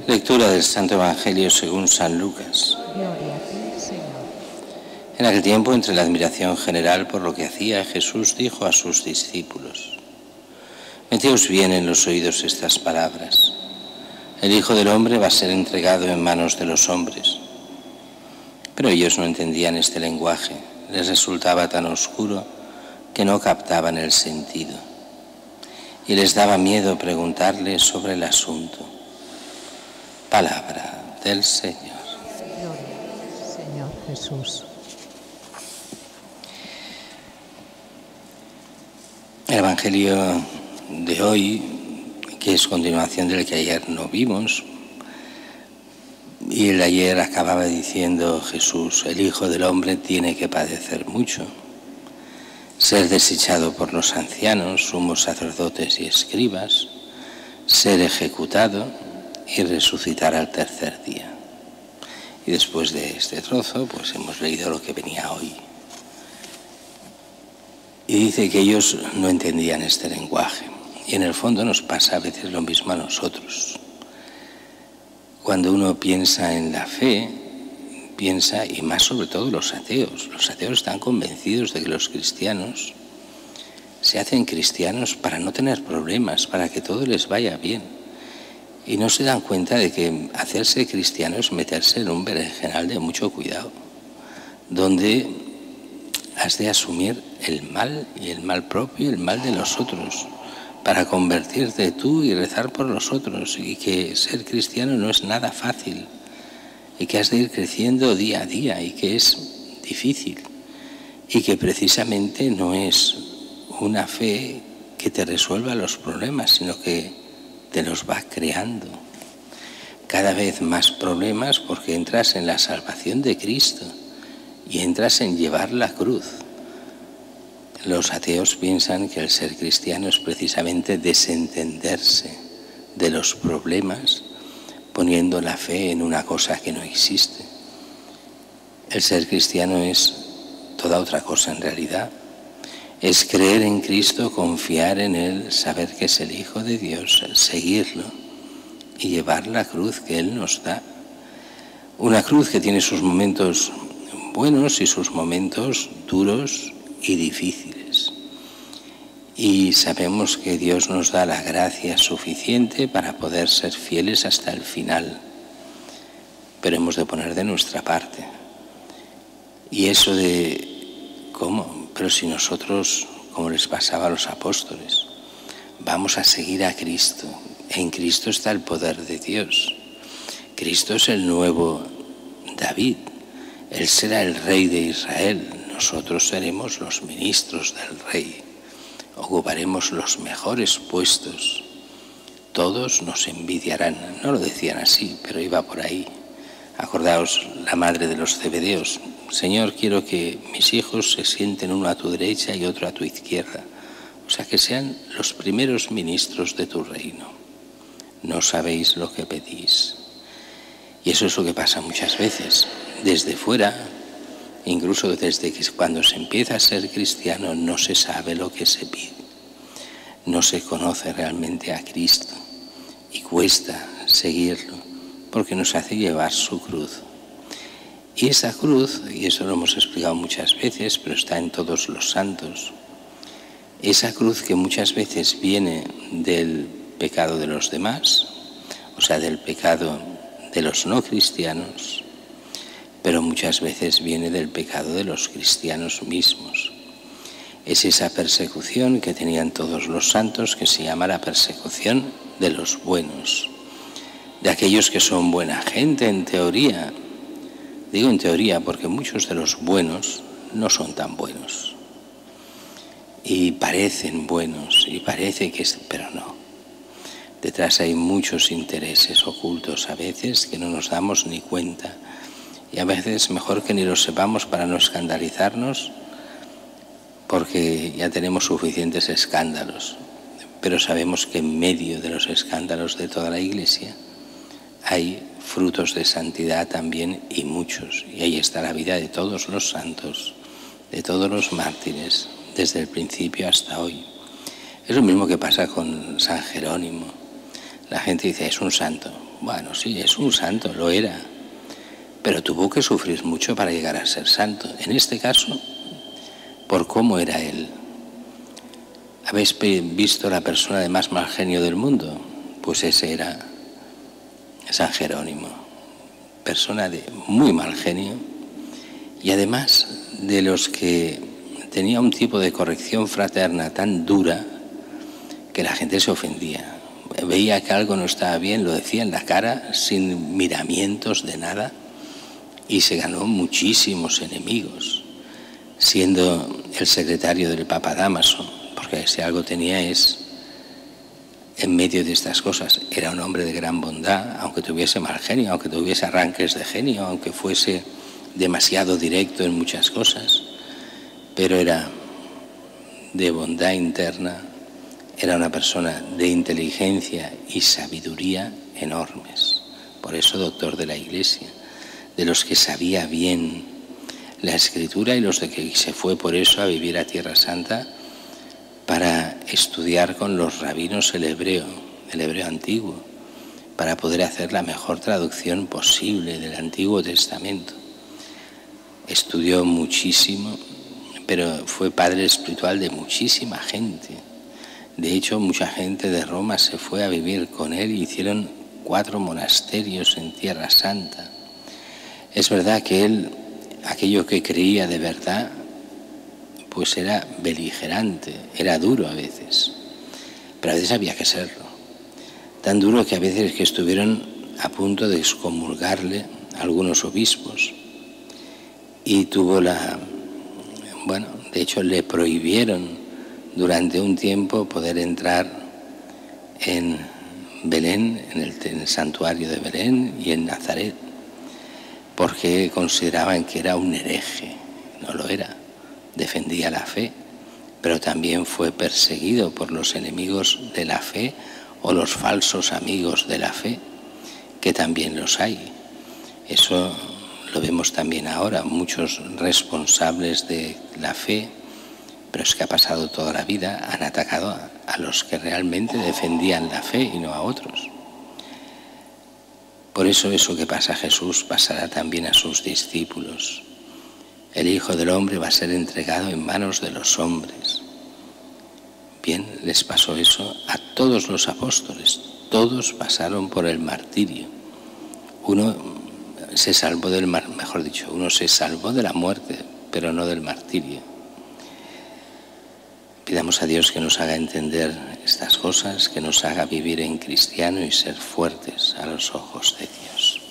Lectura del Santo Evangelio según San Lucas. Gloria a ti, Señor. En aquel tiempo, entre la admiración general por lo que hacía, Jesús dijo a sus discípulos: Meteos bien en los oídos estas palabras. El Hijo del Hombre va a ser entregado en manos de los hombres. Pero ellos no entendían este lenguaje, les resultaba tan oscuro que no captaban el sentido. Y les daba miedo preguntarle sobre el asunto. Palabra del Señor. Gloria, Señor Jesús. El Evangelio de hoy, que es continuación del que ayer no vimos, y el de ayer acababa diciendo Jesús: el Hijo del Hombre tiene que padecer mucho, ser desechado por los ancianos, sumos sacerdotes y escribas, ser ejecutado y resucitar al tercer día. Y después de este trozo, pues hemos leído lo que venía hoy. Y dice que ellos no entendían este lenguaje. Y en el fondo nos pasa a veces lo mismo a nosotros. Cuando uno piensa en la fe, piensa, y más sobre todo los ateos están convencidos de que los cristianos se hacen cristianos para no tener problemas, para que todo les vaya bien. Y no se dan cuenta de que hacerse cristiano es meterse en un berenjenal de mucho cuidado, donde has de asumir el mal, y el mal propio y el mal de los otros, para convertirte tú y rezar por los otros, y que ser cristiano no es nada fácil, y que has de ir creciendo día a día, y que es difícil, y que precisamente no es una fe que te resuelva los problemas, sino que te los va creando. Cada vez más problemas porque entras en la salvación de Cristo y entras en llevar la cruz. Los ateos piensan que el ser cristiano es precisamente desentenderse de los problemas, poniendo la fe en una cosa que no existe. El ser cristiano es toda otra cosa en realidad. Es creer en Cristo, confiar en Él, saber que es el Hijo de Dios, seguirlo y llevar la cruz que Él nos da. Una cruz que tiene sus momentos buenos y sus momentos duros y difíciles. Y sabemos que Dios nos da la gracia suficiente para poder ser fieles hasta el final. Pero hemos de poner de nuestra parte. Y eso de ¿cómo? Pero si nosotros, como les pasaba a los apóstoles, vamos a seguir a Cristo. En Cristo está el poder de Dios. Cristo es el nuevo David. Él será el rey de Israel. Nosotros seremos los ministros del rey. Ocuparemos los mejores puestos. Todos nos envidiarán. No lo decían así, pero iba por ahí. Acordaos la madre de los Zebedeos: Señor, quiero que mis hijos se sienten uno a tu derecha y otro a tu izquierda. O sea, que sean los primeros ministros de tu reino. No sabéis lo que pedís. Y eso es lo que pasa muchas veces. Desde fuera, incluso desde que cuando se empieza a ser cristiano, no se sabe lo que se pide. No se conoce realmente a Cristo. Y cuesta seguirlo, porque nos hace llevar su cruz. Y esa cruz, y eso lo hemos explicado muchas veces, pero está en todos los santos, esa cruz que muchas veces viene del pecado de los demás, o sea, del pecado de los no cristianos, pero muchas veces viene del pecado de los cristianos mismos. Es esa persecución que tenían todos los santos, que se llama la persecución de los buenos, de aquellos que son buena gente en teoría. Digo en teoría porque muchos de los buenos no son tan buenos. Y parecen buenos, y parece que es, pero no. Detrás hay muchos intereses ocultos a veces que no nos damos ni cuenta. Y a veces mejor que ni los sepamos para no escandalizarnos, porque ya tenemos suficientes escándalos. Pero sabemos que en medio de los escándalos de toda la Iglesia hay frutos de santidad también, y muchos. Y ahí está la vida de todos los santos, de todos los mártires, desde el principio hasta hoy. Es lo mismo que pasa con San Jerónimo. La gente dice, es un santo. Bueno, sí, es un santo, lo era. Pero tuvo que sufrir mucho para llegar a ser santo. En este caso, por cómo era él. ¿Habéis visto la persona de más mal genio del mundo? Pues ese era San Jerónimo. Persona de muy mal genio y además de los que tenía un tipo de corrección fraterna tan dura que la gente se ofendía. Veía que algo no estaba bien, lo decía en la cara, sin miramientos de nada, y se ganó muchísimos enemigos, siendo el secretario del Papa Dámaso, porque si algo tenía es, en medio de estas cosas, era un hombre de gran bondad, aunque tuviese mal genio, aunque tuviese arranques de genio, aunque fuese demasiado directo en muchas cosas, pero era de bondad interna, era una persona de inteligencia y sabiduría enormes. Por eso doctor de la Iglesia, de los que sabía bien la Escritura y los de que se fue por eso a vivir a Tierra Santa para estudiar con los rabinos el hebreo antiguo, para poder hacer la mejor traducción posible del Antiguo Testamento. Estudió muchísimo, pero fue padre espiritual de muchísima gente. De hecho, mucha gente de Roma se fue a vivir con él y hicieron 4 monasterios en Tierra Santa. Es verdad que él, aquello que creía de verdad, pues era beligerante, era duro a veces, pero a veces había que serlo. Tan duro que a veces que estuvieron a punto de excomulgarle algunos obispos y tuvo de hecho le prohibieron durante un tiempo poder entrar en Belén, en el santuario de Belén y en Nazaret, porque consideraban que era un hereje. No lo era, defendía la fe, pero también fue perseguido por los enemigos de la fe o los falsos amigos de la fe, que también los hay. Eso lo vemos también ahora, muchos responsables de la fe, pero es que ha pasado toda la vida, han atacado a los que realmente defendían la fe y no a otros. Por eso que pasa a Jesús pasará también a sus discípulos. El Hijo del Hombre va a ser entregado en manos de los hombres. Bien, les pasó eso a todos los apóstoles. Todos pasaron por el martirio. Uno se salvó uno se salvó de la muerte, pero no del martirio. Pidamos a Dios que nos haga entender estas cosas, que nos haga vivir en cristiano y ser fuertes a los ojos de Dios.